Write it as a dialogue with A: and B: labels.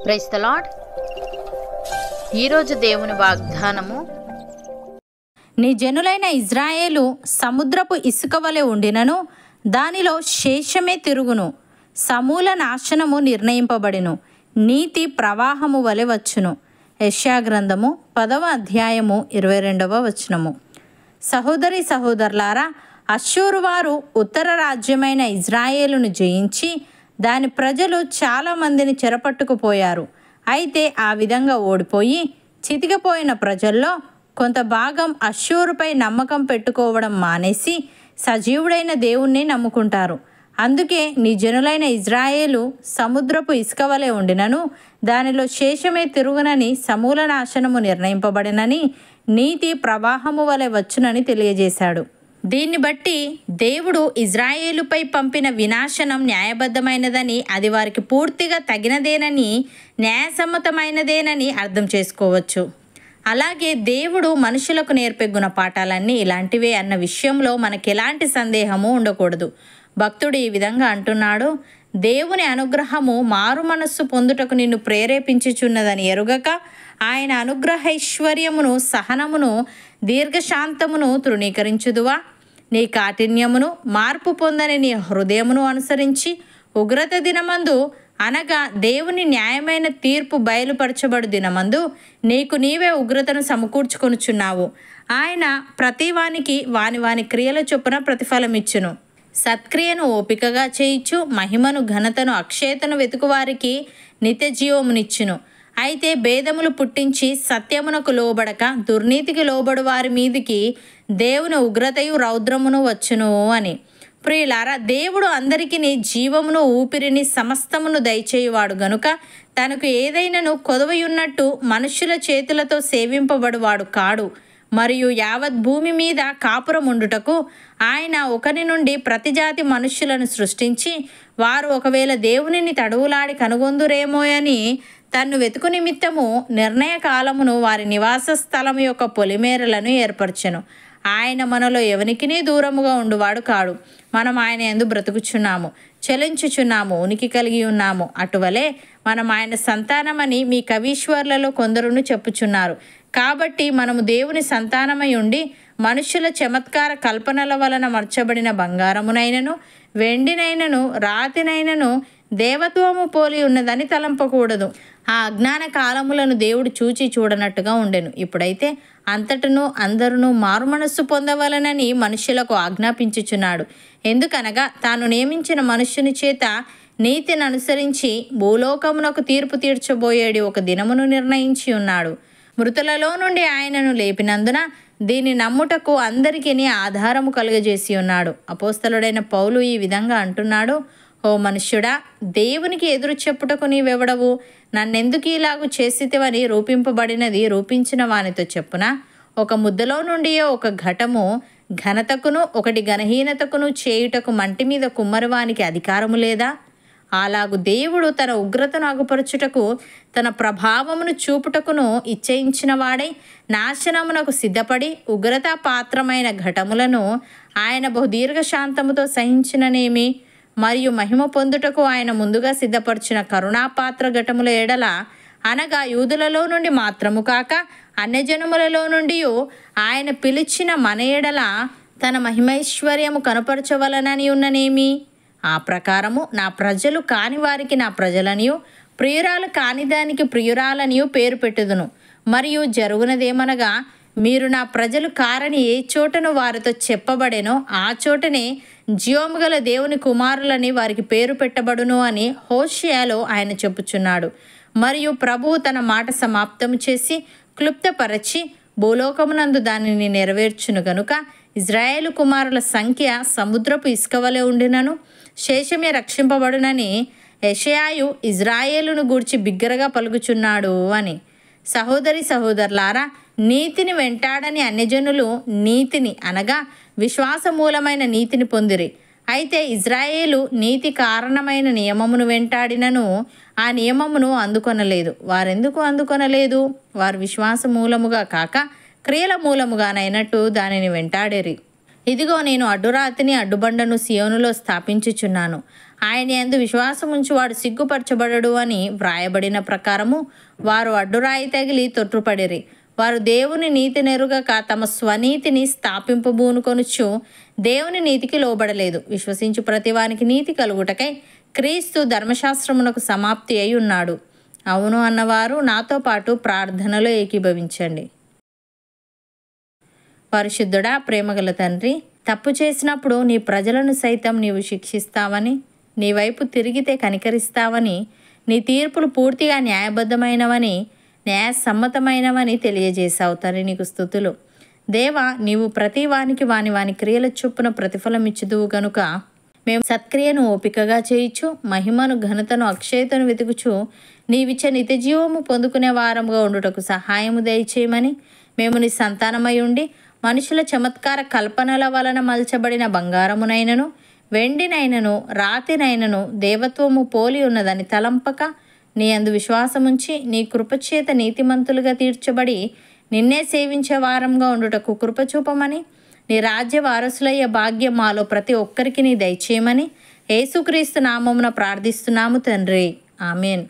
A: Praise the lord. ఈరోజు దేవుని వాగ్దానము,
B: నీ జనులైన ఇజ్రాయేలు సముద్రపు ఇసుక వలె ఉండినను దానిలో శేషమే తిరుగును. సమూల నాశనము నిర్ణయింపబడిను, నీతి ప్రవాహము వలె వచ్చును. యెషయా గ్రంథము 10వ అధ్యాయము 22వ వచనము. సహోదరి సహోదరులారా, అష్షూరు వారు ఉత్తర రాజ్యమైన ఇజ్రాయేలును జయించి దాని ప్రజలు చాలామందిని చెరపట్టుకుపోయారు. అయితే ఆ విధంగా ఓడిపోయి చితికిపోయిన ప్రజల్లో కొంత భాగం అష్షూరుపై నమ్మకం పెట్టుకోవడం మానేసి సజీవుడైన దేవుణ్ణి నమ్ముకుంటారు. అందుకే నీ జనులైన ఇజ్రాయేలు సముద్రపు ఇసుక వలె ఉండినను దానిలో శేషమే తిరుగునని, సమూల నాశనము నిర్ణయింపబడినని, నీతి ప్రవాహము వలె వచ్చునని తెలియజేశాడు. దీన్ని బట్టి దేవుడు ఇజ్రాయేలుపై పంపిన వినాశనం న్యాయబద్ధమైనదని, అది వారికి పూర్తిగా తగినదేనని, న్యాయసమ్మతమైనదేనని అర్థం చేసుకోవచ్చు. అలాగే దేవుడు మనుషులకు నేర్పే గుణపాఠాలన్నీ ఇలాంటివే అన్న విషయంలో మనకి ఎలాంటి సందేహము ఉండకూడదు. భక్తుడు ఈ విధంగా అంటున్నాడు: దేవుని అనుగ్రహము మారు మనస్సు పొందుటకు నిన్ను ప్రేరేపించుచున్నదని ఎరుగక, ఆయన అనుగ్రహైశ్వర్యమును, సహనమును, దీర్ఘశాంతమును తృణీకరించుదువా? నీ కాఠిన్యమును, మార్పు పొందని నీ హృదయమును అనుసరించి ఉగ్రత దినమందు, అనగా దేవుని న్యాయమైన తీర్పు బయలుపరచబడు దినమందు నీకు నీవే ఉగ్రతను సమకూర్చుకొనుచున్నావు. ఆయన ప్రతివానికి వాని వాని క్రియల చొప్పున ప్రతిఫలమిచ్చును. సత్క్రియను ఓపికగా చేయిచు, మహిమను, ఘనతను, అక్షయతను వెతుకువారికి నిత్య జీవమునిచ్చును. అయితే భేదములు పుట్టించి సత్యమునకు లోబడక దుర్నీతికి లోబడు వారి మీదికి దేవుని ఉగ్రతయు రౌద్రమును వచ్చును అని. ప్రియులారా, దేవుడు అందరికీ జీవమును, ఊపిరిని, సమస్తమును దయచేయువాడు గనుక తనకు ఏదైనాను కొదవయున్నట్టు మనుష్యుల చేతులతో సేవింపబడువాడు కాడు. మరియు యావత్ భూమి మీద కాపురముండుటకు ఆయన ఒకరి నుండి ప్రతి జాతి మనుష్యులను సృష్టించి, వారు ఒకవేళ దేవునిని తడువులాడి కనుగొందురేమోయని తన్ను వెతుకు నిమిత్తము నిర్ణయ కాలమును, వారి నివాస స్థలము యొక్క పొలిమేరలను ఏర్పరచెను. ఆయన మనలో ఎవనికినీ దూరముగా ఉండువాడు కాడు. మనం ఆయన యందు బ్రతుకుచున్నాము, చలించుచున్నాము, ఉనికి కలిగి ఉన్నాము. అటువలే మనం ఆయన సంతానమని మీ కవీశ్వర్లలో కొందరును చెప్పుచున్నారు. కాబట్టి మనము దేవుని సంతానమై ఉండి మనుష్యుల చమత్కార కల్పనల వలన మర్చబడిన బంగారమునైనను, వెండినైనను, రాతినైనను దేవత్వము పోలి ఉన్నదని తలంపకూడదు. ఆ అజ్ఞాన కాలములను దేవుడు చూచి చూడనట్టుగా ఉండెను. ఇప్పుడైతే అంతటను అందరును మారుమనస్సు పొందవలనని మనుష్యులకు ఆజ్ఞాపించుచున్నాడు. ఎందుకనగా తాను నియమించిన మనుష్యుని చేత నీతిని అనుసరించి భూలోకమునకు తీర్పు తీర్చబోయేడి ఒక దినమును నిర్ణయించి ఉన్నాడు. మృతులలో నుండి ఆయనను లేపినందున దీన్ని నమ్ముటకు అందరికీ ఆధారము కలుగజేసి ఉన్నాడు. అపోస్తలుడైన పౌలు ఈ విధంగా అంటున్నాడు: ఓ మనుష్యుడా, దేవునికి ఎదురు చెప్పుటకు నీవెవడవు? నన్నెందుకు ఇలాగు చేసితివని రూపింపబడినది రూపించిన వానితో చెప్పునా? ఒక ముద్దలో నుండి ఒక ఘటము ఘనతకును ఒకటి ఘనహీనతకును చేయుటకు మంటి మీద కుమ్మరివానికి అధికారము లేదా? అలాగు దేవుడు తన ఉగ్రతను అగుపరచుటకు, తన ప్రభావమును చూపుటకును ఇచ్చయించిన వాడై నాశనమునకు సిద్ధపడి ఉగ్రత పాత్రమైన ఘటములను ఆయన బహుదీర్ఘశాంతముతో సహించిననేమి? మరియు మహిమ పొందుటకు ఆయన ముందుగా సిద్ధపరిచిన కరుణాపాత్ర ఘటముల ఎడల, అనగా యూదులలో నుండి మాత్రము కాక అన్యజనములలో నుండి ఆయన పిలిచిన మన ఎడల తన మహిమైశ్వర్యము కనపరచవలనని ఉన్ననేమి? ఆ ప్రకారము నా ప్రజలు కాని వారికి నా ప్రజలనియు, ప్రియురాలు కాని దానికి ప్రియురాలనియు పేరు పెట్టుదును. మరియు జరుగునదేమనగా, మీరు నా ప్రజలు కారని ఏ చోటను వారితో చెప్పబడెనో ఆ చోటనే జీవము గల దేవుని కుమారులని వారికి పేరు పెట్టబడును అని హోషేయలో ఆయన చెప్పుచున్నాడు. మరియు ప్రభువు తన మాట సమాప్తము చేసి క్లుప్తపరచి భూలోకమునందు దానిని నెరవేర్చును గనుక ఇజ్రాయేలు కుమారుల సంఖ్య సముద్రపు ఇసుక వలె ఉండినను శేషమే రక్షింపబడునని యెషయాయు ఇజ్రాయేలును గూర్చి బిగ్గరగా పలుకుచున్నాడు అని. సహోదరి సహోదరులారా, నీతిని వెంటాడని అన్యజనులు నీతిని, అనగా విశ్వాసమూలమైన నీతిని పొందిరి. అయితే ఇజ్రాయేలు నీతి కారణమైన నియమమును వెంటాడినను ఆ నియమమును అందుకొనలేదు. వారెందుకు అందుకొనలేదు? వారు విశ్వాస మూలముగా కాక క్రియల మూలముగానైనట్టు దానిని వెంటాడేరి. ఇదిగో, నేను అడ్డురాతిని, అడ్డుబండను సియోనులో స్థాపించుచున్నాను. ఆయన యందు విశ్వాసముంచి వాడు సిగ్గుపరచబడడు అని వ్రాయబడిన ప్రకారము వారు అడ్డురాయి తగిలి తొట్టుపడిరి. వారు దేవుని నీతి నెరుగక తమ స్వనీతిని స్థాపింపబూనుకొనుచు దేవుని నీతికి లోబడలేదు. విశ్వసించు ప్రతివానికి నీతి కలుగుటకై క్రీస్తు ధర్మశాస్త్రమునకు సమాప్తి అయి ఉన్నాడు. అవును అన్నవారు నాతో పాటు ప్రార్థనలో ఏకీభవించండి. పరిశుద్ధుడా, ప్రేమగల తండ్రి, తప్పు చేసినప్పుడు నీ ప్రజలను సైతం నీవు శిక్షిస్తావని, నీ వైపు తిరిగితే కనికరిస్తావని, నీ తీర్పులు పూర్తిగా న్యాయబద్ధమైనవని, న్యాయసమ్మతమైనవని తెలియజేశావు. తండ్రి, నీకు స్తుతులు. దేవా, నీవు ప్రతి వానికి వాని క్రియల చొప్పున ప్రతిఫలం ఇచ్చుదువు గనుక మేము సత్క్రియను ఓపికగా చేయిచు, మహిమను, ఘనతను, అక్షయతను వెతుకుచు నీవిచ్చే నిత్యజీవము పొందుకునే వారముగా ఉండుటకు సహాయము దయచేయమని, మేము నీ సంతానమై ఉండి మనుషుల చమత్కార కల్పనల వలన మలచబడిన బంగారమునైనను, వెండినైనను, రాతినైనను దేవత్వము పోలి ఉన్నదని తలంపక, నీ అందు విశ్వాసముంచి నీ కృపచేత నీతిమంతులుగా తీర్చబడి నిన్నే సేవించే వారంగా ఉండుటకు కృపచూపమని, నీ రాజ్య వారసులయ్యే భాగ్యం మాలో ప్రతి ఒక్కరికి నీ దయచేయమని యేసుక్రీస్తు నామమున ప్రార్థిస్తున్నాము తండ్రి. ఆమెన్.